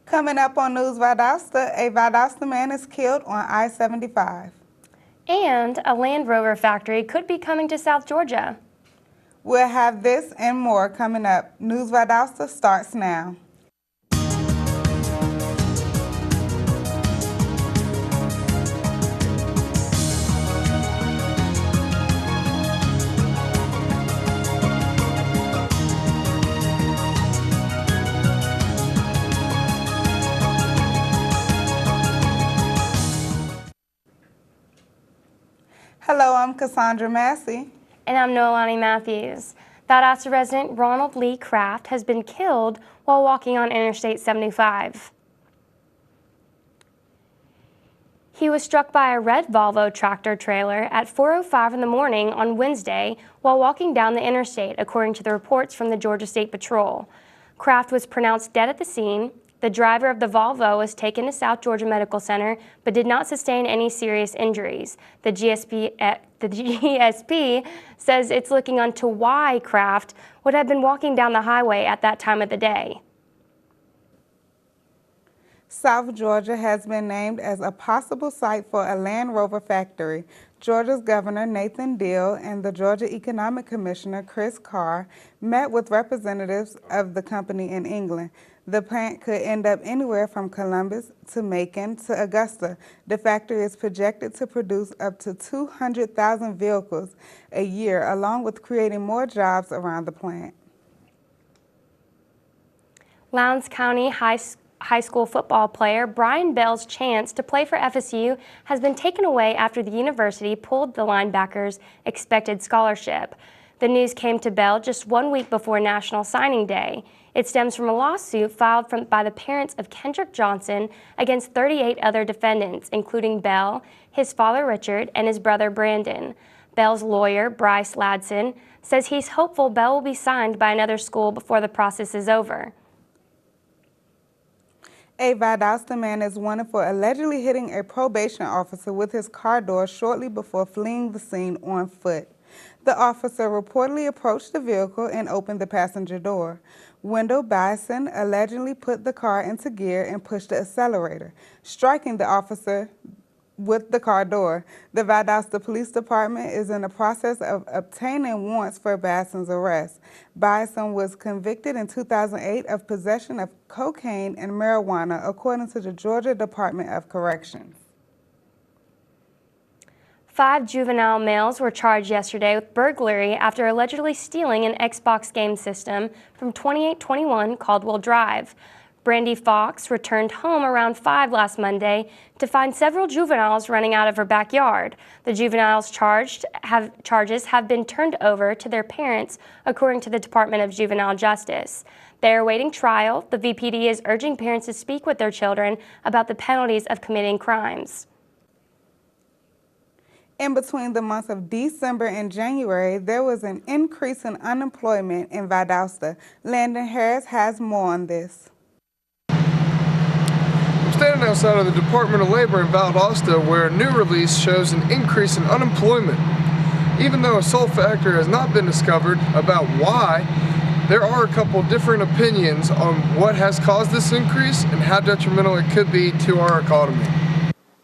Coming up on News Valdosta, a Valdosta man is killed on I-75. And a Land Rover factory could be coming to South Georgia. We'll have this and more coming up. News Valdosta starts now. Hello, I'm Cassandra Massey. And I'm Noelani Matthews. Valdosta resident Ronald Lee Kraft has been killed while walking on Interstate 75. He was struck by a red Volvo tractor trailer at 4:05 in the morning on Wednesday while walking down the interstate, according to the reports from the Georgia State Patrol. Kraft was pronounced dead at the scene. The driver of the Volvo was taken to South Georgia Medical Center but did not sustain any serious injuries. The GSP says it's looking into why Kraft would have been walking down the highway at that time of the day. South Georgia has been named as a possible site for a Land Rover factory. Georgia's Governor Nathan Deal and the Georgia Economic Commissioner Chris Carr met with representatives of the company in England. The plant could end up anywhere from Columbus to Macon to Augusta. The factory is projected to produce up to 200,000 vehicles a year, along with creating more jobs around the plant. Lowndes County High school football player Brian Bell's chance to play for FSU has been taken away after the university pulled the linebacker's expected scholarship. The news came to Bell just 1 week before National Signing Day. It stems from a lawsuit filed by the parents of Kendrick Johnson against 38 other defendants, including Bell, his father Richard, and his brother Brandon. Bell's lawyer, Bryce Ladson, says he's hopeful Bell will be signed by another school before the process is over. A Valdosta man is wanted for allegedly hitting a probation officer with his car door shortly before fleeing the scene on foot. The officer reportedly approached the vehicle and opened the passenger door. Wendell Bison allegedly put the car into gear and pushed the accelerator, striking the officer with the car door. The Valdosta Police Department is in the process of obtaining warrants for Bison's arrest. Bison was convicted in 2008 of possession of cocaine and marijuana, according to the Georgia Department of Corrections. 5 juvenile males were charged yesterday with burglary after allegedly stealing an Xbox game system from 2821 Caldwell Drive. Brandy Fox returned home around 5 last Monday to find several juveniles running out of her backyard. The juveniles charges have been turned over to their parents, according to the Department of Juvenile Justice. They are awaiting trial. The VPD is urging parents to speak with their children about the penalties of committing crimes. In between the months of December and January, there was an increase in unemployment in Valdosta. Landon Harris has more on this. I'm standing outside of the Department of Labor in Valdosta, where a new release shows an increase in unemployment. Even though a sole factor has not been discovered about why, there are a couple different opinions on what has caused this increase and how detrimental it could be to our economy.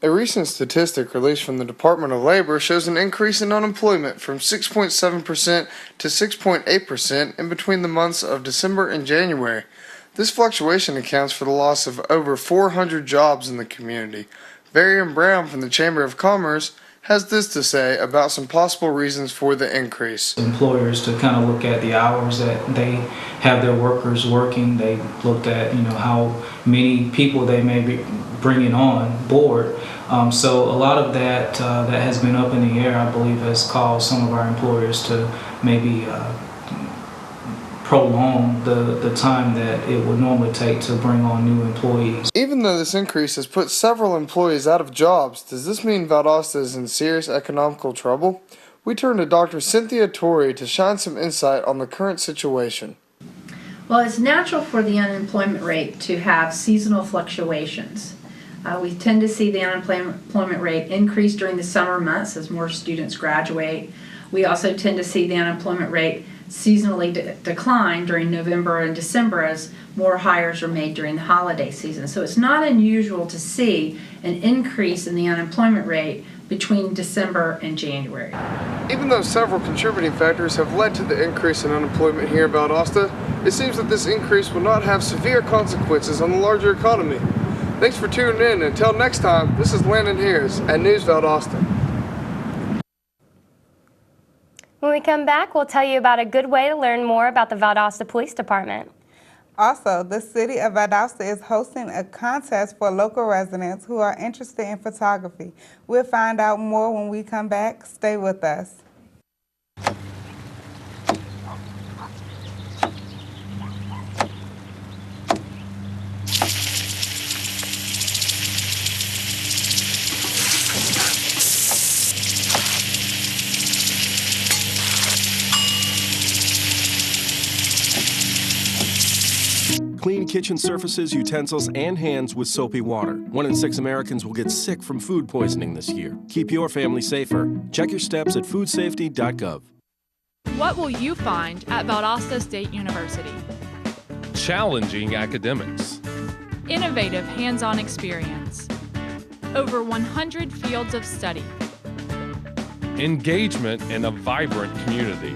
A recent statistic released from the Department of Labor shows an increase in unemployment from 6.7% to 6.8% in between the months of December and January. This fluctuation accounts for the loss of over 400 jobs in the community. Varian Brown from the Chamber of Commerce has this to say about some possible reasons for the increase. Employers to kind of look at the hours that they have their workers working. They looked at how many people they may be bringing on board. So a lot of that that has been up in the air, I believe, has caused some of our employers to maybe prolong the time that it would normally take to bring on new employees. Even though this increase has put several employees out of jobs, does this mean Valdosta is in serious economical trouble? We turn to Dr. Cynthia Torrey to shine some insight on the current situation. Well, it's natural for the unemployment rate to have seasonal fluctuations. We tend to see the unemployment rate increase during the summer months as more students graduate. We also tend to see the unemployment rate seasonally decline during November and December as more hires are made during the holiday season. So it's not unusual to see an increase in the unemployment rate between December and January. Even though several contributing factors have led to the increase in unemployment here in Valdosta, it seems that this increase will not have severe consequences on the larger economy. Thanks for tuning in. Until next time, this is Landon Harris at News Valdosta. When we come back, we'll tell you about a good way to learn more about the Valdosta Police Department. Also, the City of Valdosta is hosting a contest for local residents who are interested in photography. We'll find out more when we come back. Stay with us. Clean kitchen surfaces, utensils, and hands with soapy water. 1 in 6 Americans will get sick from food poisoning this year. Keep your family safer. Check your steps at foodsafety.gov. What will you find at Valdosta State University? Challenging academics. Innovative hands-on experience. Over 100 fields of study. Engagement in a vibrant community.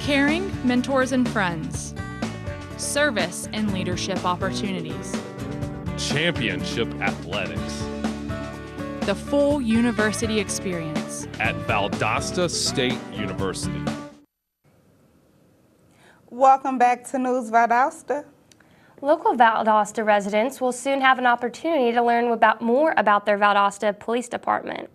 Caring mentors and friends. Service and leadership opportunities. Championship athletics. The full university experience. At Valdosta State University. Welcome back to News Valdosta. Local Valdosta residents will soon have an opportunity to learn more about their Valdosta Police Department.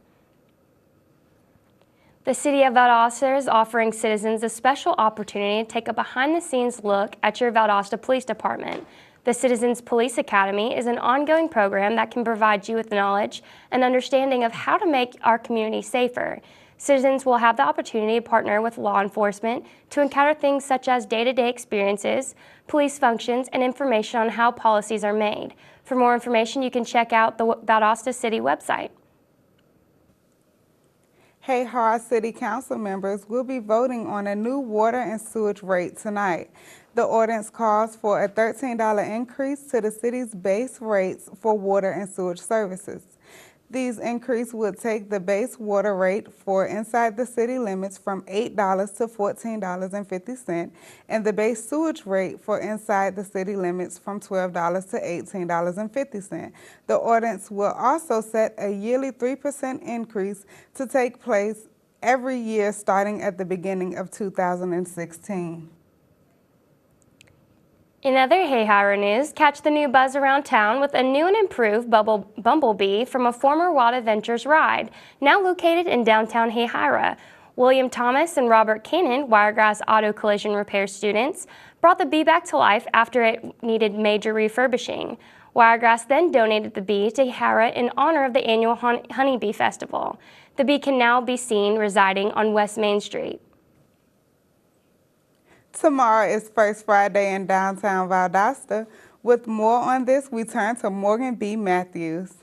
The City of Valdosta is offering citizens a special opportunity to take a behind-the-scenes look at your Valdosta Police Department. The Citizens Police Academy is an ongoing program that can provide you with knowledge and understanding of how to make our community safer. Citizens will have the opportunity to partner with law enforcement to encounter things such as day-to-day experiences, police functions, and information on how policies are made. For more information, you can check out the Valdosta City website. Hayhar City Council members will be voting on a new water and sewage rate tonight. The ordinance calls for a $13 increase to the city's base rates for water and sewage services. These increases would take the base water rate for inside the city limits from $8 to $14.50 and the base sewage rate for inside the city limits from $12 to $18.50. The ordinance will also set a yearly 3% increase to take place every year starting at the beginning of 2016. In other Hayhira news, catch the new buzz around town with a new and improved Bumblebee from a former Wild Adventures ride, now located in downtown Hayhira. William Thomas and Robert Cannon, Wiregrass Auto Collision Repair students, brought the bee back to life after it needed major refurbishing. Wiregrass then donated the bee to Hayhira in honor of the annual Honeybee Festival. The bee can now be seen residing on West Main Street. Tomorrow is First Friday in downtown Valdosta. With more on this, we turn to Morgan B. Matthews.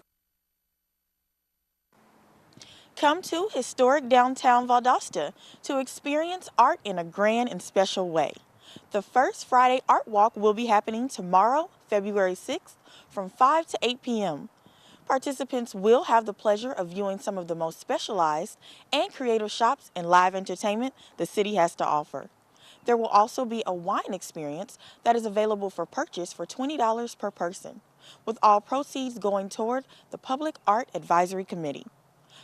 Come to historic downtown Valdosta to experience art in a grand and special way. The First Friday Art Walk will be happening tomorrow, February 6th, from 5 to 8 p.m. Participants will have the pleasure of viewing some of the most specialized and creative shops and live entertainment the city has to offer. There will also be a wine experience that is available for purchase for $20 per person, with all proceeds going toward the Public Art Advisory Committee.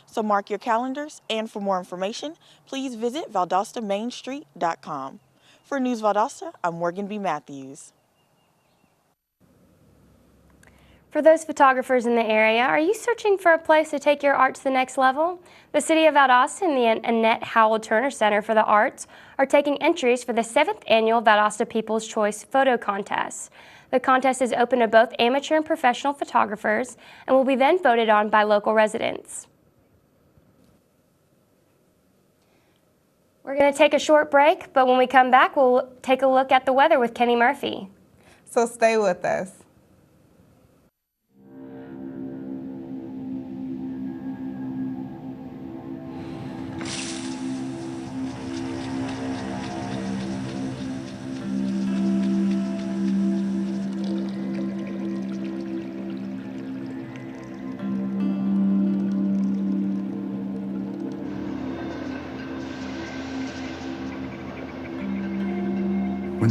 So mark your calendars, and for more information, please visit ValdostaMainStreet.com. For News Valdosta, I'm Morgan B. Matthews. For those photographers in the area, are you searching for a place to take your art to the next level? The City of Valdosta and the Annette Howell Turner Center for the Arts are taking entries for the 7th annual Valdosta People's Choice Photo Contest. The contest is open to both amateur and professional photographers and will be then voted on by local residents. We're going to take a short break, but when we come back, we'll take a look at the weather with Kenny Murphy. So stay with us.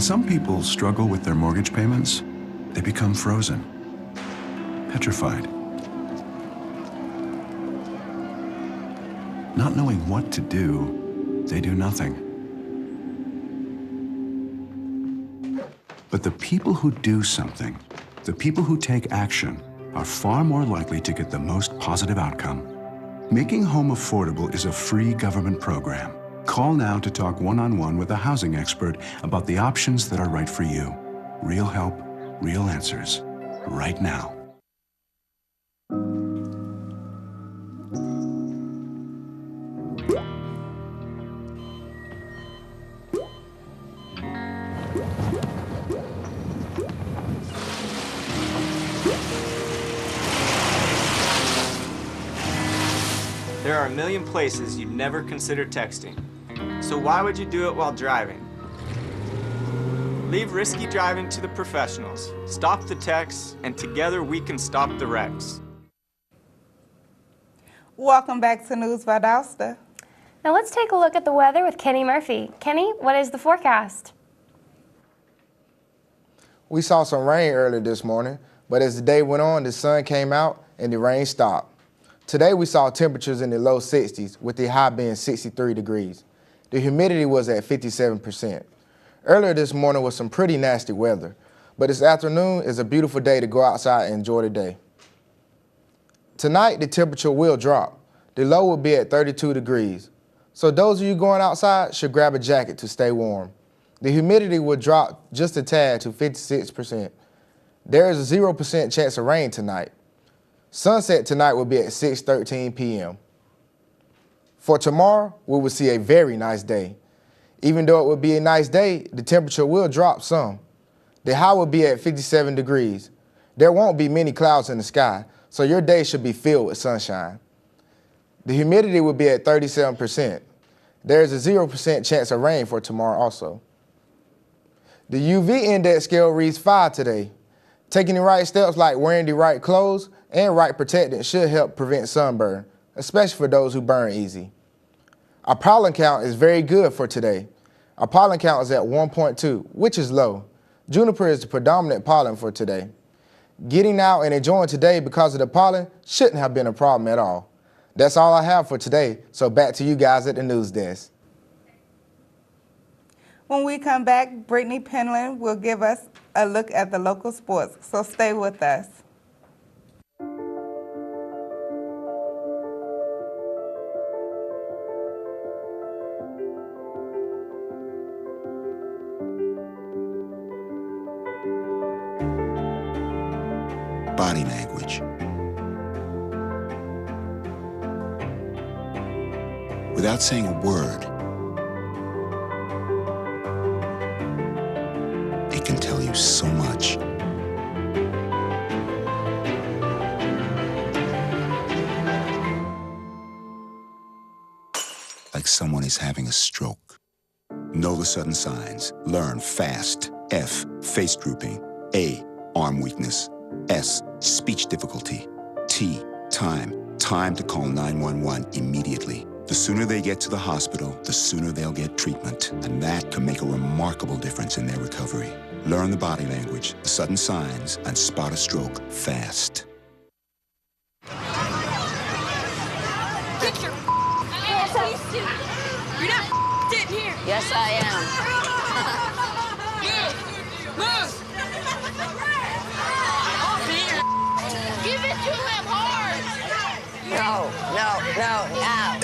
When some people struggle with their mortgage payments, they become frozen, petrified. Not knowing what to do, they do nothing. But the people who do something, the people who take action, are far more likely to get the most positive outcome. Making home affordable is a free government program. Call now to talk one-on-one with a housing expert about the options that are right for you. Real help, real answers, right now. There are a million places you'd never consider texting. So why would you do it while driving? Leave risky driving to the professionals. Stop the texts, and together we can stop the wrecks. Welcome back to News Valdosta. Now let's take a look at the weather with Kenny Murphy. Kenny, what is the forecast? We saw some rain earlier this morning, but as the day went on, the sun came out and the rain stopped. Today we saw temperatures in the low 60s with the high being 63 degrees. The humidity was at 57%. Earlier this morning was some pretty nasty weather, but this afternoon is a beautiful day to go outside and enjoy the day. Tonight the temperature will drop. The low will be at 32 degrees. So those of you going outside should grab a jacket to stay warm. The humidity will drop just a tad to 56%. There is a 0% chance of rain tonight. Sunset tonight will be at 6:13 p.m. For tomorrow, we will see a very nice day. Even though it will be a nice day, the temperature will drop some. The high will be at 57 degrees. There won't be many clouds in the sky, so your day should be filled with sunshine. The humidity will be at 37%. There is a 0% chance of rain for tomorrow also. The UV index scale reads 5 today. Taking the right steps like wearing the right clothes and right protectant should help prevent sunburn, especially for those who burn easy. Our pollen count is very good for today. Our pollen count is at 1.2, which is low. Juniper is the predominant pollen for today. Getting out and enjoying today because of the pollen shouldn't have been a problem at all. That's all I have for today, so back to you guys at the news desk. When we come back, Brittany Penland will give us a look at the local sports, so stay with us. Body language. Without saying a word, it can tell you so much. Like someone is having a stroke. Know the sudden signs. Learn fast. F, face drooping. A, arm weakness. S, speech difficulty. T, time. Time to call 911 immediately. The sooner they get to the hospital, the sooner they'll get treatment. And that can make a remarkable difference in their recovery. Learn the body language, the sudden signs, and spot a stroke fast. Get your ass up. You're not sitting here. Yes, I am. Move. Give it to him hard. No.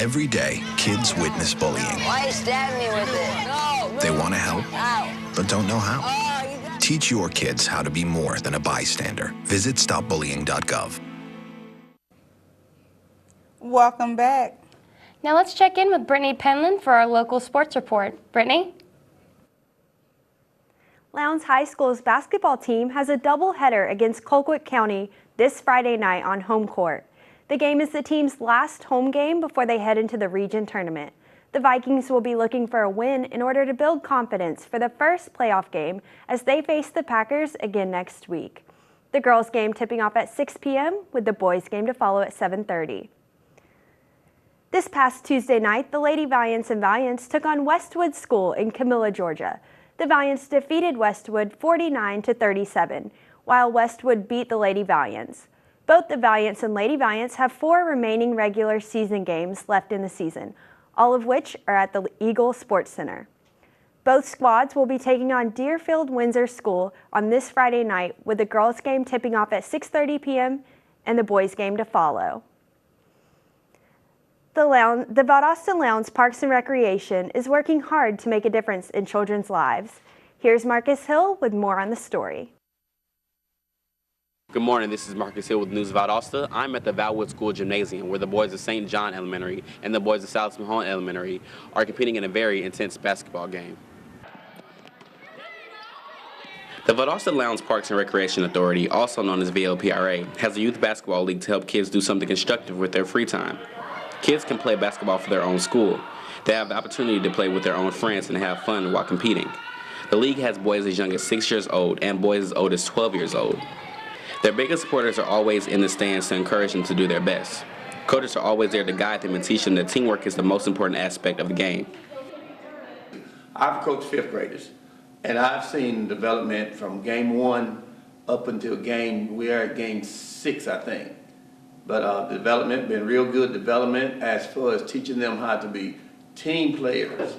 Every day, kids witness bullying. Why are you stabbing me with it? No. They want to help, Ow. but don't know how. Oh, Teach your kids how to be more than a bystander. Visit stopbullying.gov. Welcome back. Now let's check in with Brittany Penland for our local sports report. Brittany? Lowndes High School's basketball team has a doubleheader against Colquitt County this Friday night on home court. The game is the team's last home game before they head into the region tournament. The Vikings will be looking for a win in order to build confidence for the first playoff game as they face the Packers again next week. The girls' game tipping off at 6 p.m. with the boys' game to follow at 7:30. This past Tuesday night, the Lady Valiants and Valiants took on Westwood School in Camilla, Georgia. The Valiants defeated Westwood 49-37, while Westwood beat the Lady Valiants. Both the Valiants and Lady Valiants have 4 remaining regular season games left in the season, all of which are at the Eagle Sports Center. Both squads will be taking on Deerfield Windsor School on this Friday night, with the girls' game tipping off at 6:30 p.m. and the boys' game to follow. The Valdosta Lowndes Parks and Recreation is working hard to make a difference in children's lives. Here's Marcus Hill with more on the story. Good morning, this is Marcus Hill with News Valdosta. I'm at the Valwood School Gymnasium where the boys of St. John Elementary and the boys of South Mahone Elementary are competing in a very intense basketball game. The Valdosta Lowndes Parks and Recreation Authority, also known as VLPRA, has a youth basketball league to help kids do something constructive with their free time. Kids can play basketball for their own school. They have the opportunity to play with their own friends and have fun while competing. The league has boys as young as 6 years old and boys as old as 12 years old. Their biggest supporters are always in the stands to encourage them to do their best. Coaches are always there to guide them and teach them that teamwork is the most important aspect of the game. I've coached 5th graders, and I've seen development from game 1 up until we're at game 6, I think. But development, been real good development as far as teaching them how to be team players.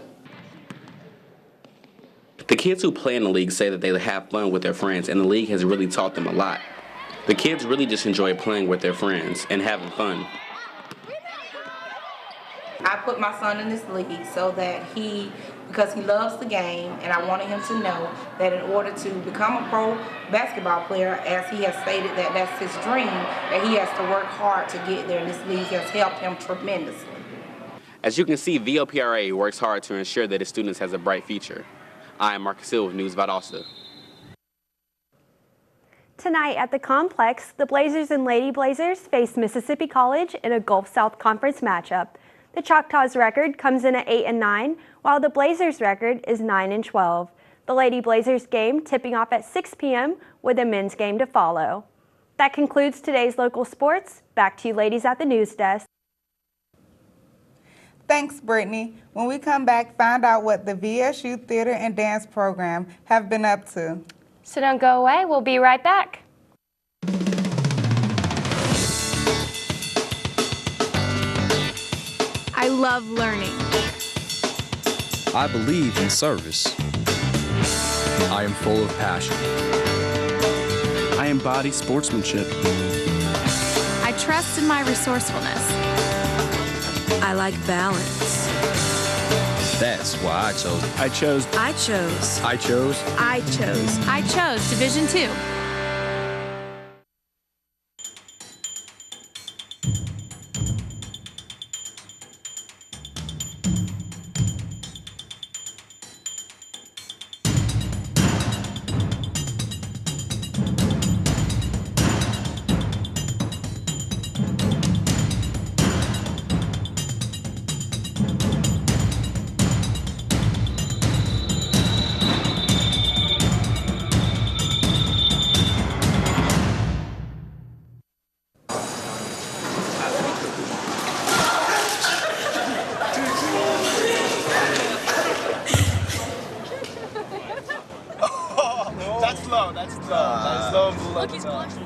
The kids who play in the league say that they have fun with their friends, and the league has really taught them a lot. The kids really just enjoy playing with their friends and having fun. I put my son in this league so that because he loves the game, and I wanted him to know that in order to become a pro basketball player, as he has stated that that's his dream, that he has to work hard to get there, and this league has helped him tremendously. As you can see, VLPRA works hard to ensure that its students has a bright future. I am Marcus Hill with News Valdosta. Tonight at the Complex, the Blazers and Lady Blazers face Mississippi College in a Gulf South Conference matchup. The Choctaws record comes in at 8-9, while the Blazers record is 9-12. The Lady Blazers game tipping off at 6 p.m. with a men's game to follow. That concludes today's local sports. Back to you ladies at the news desk. Thanks, Brittany. When we come back, find out what the VSU Theater and Dance Program have been up to. So don't go away. We'll be right back. I love learning. I believe in service. I am full of passion. I embody sportsmanship. I trust in my resourcefulness. I like balance. That's why I chose Division 2. Look, he's blushing.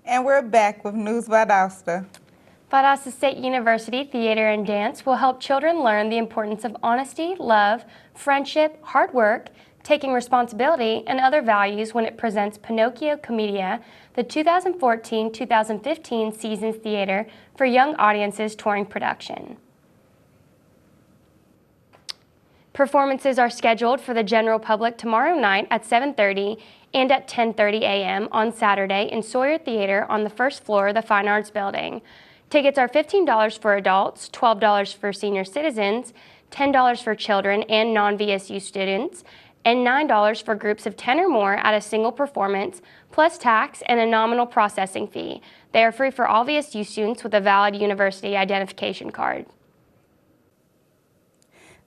And we're back with News Valdosta. Valdosta State University Theater and Dance will help children learn the importance of honesty, love, friendship, hard work, taking responsibility, and other values when it presents Pinocchio Commedia, the 2014-2015 season's theater for young audiences touring production. Performances are scheduled for the general public tomorrow night at 7:30 and at 10:30 a.m. on Saturday in Sawyer Theater on the first floor of the Fine Arts Building. Tickets are $15 for adults, $12 for senior citizens, $10 for children and non-VSU students, and $9 for groups of 10 or more at a single performance, plus tax and a nominal processing fee. They are free for all VSU students with a valid university identification card.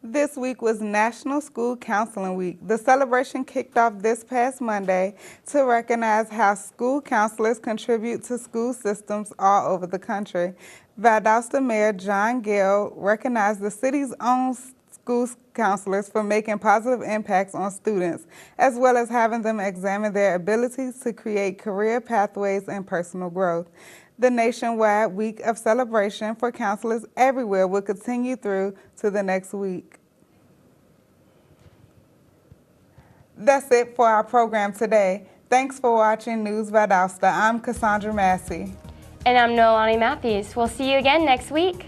This week was National School Counseling Week. The celebration kicked off this past Monday to recognize how school counselors contribute to school systems all over the country. Valdosta Mayor John Gale recognized the city's own school counselors for making positive impacts on students, as well as having them examine their abilities to create career pathways and personal growth. The nationwide week of celebration for counselors everywhere will continue through to the next week. That's it for our program today. Thanks for watching News Valdosta. I'm Cassandra Massey. And I'm Noelani Matthews. We'll see you again next week.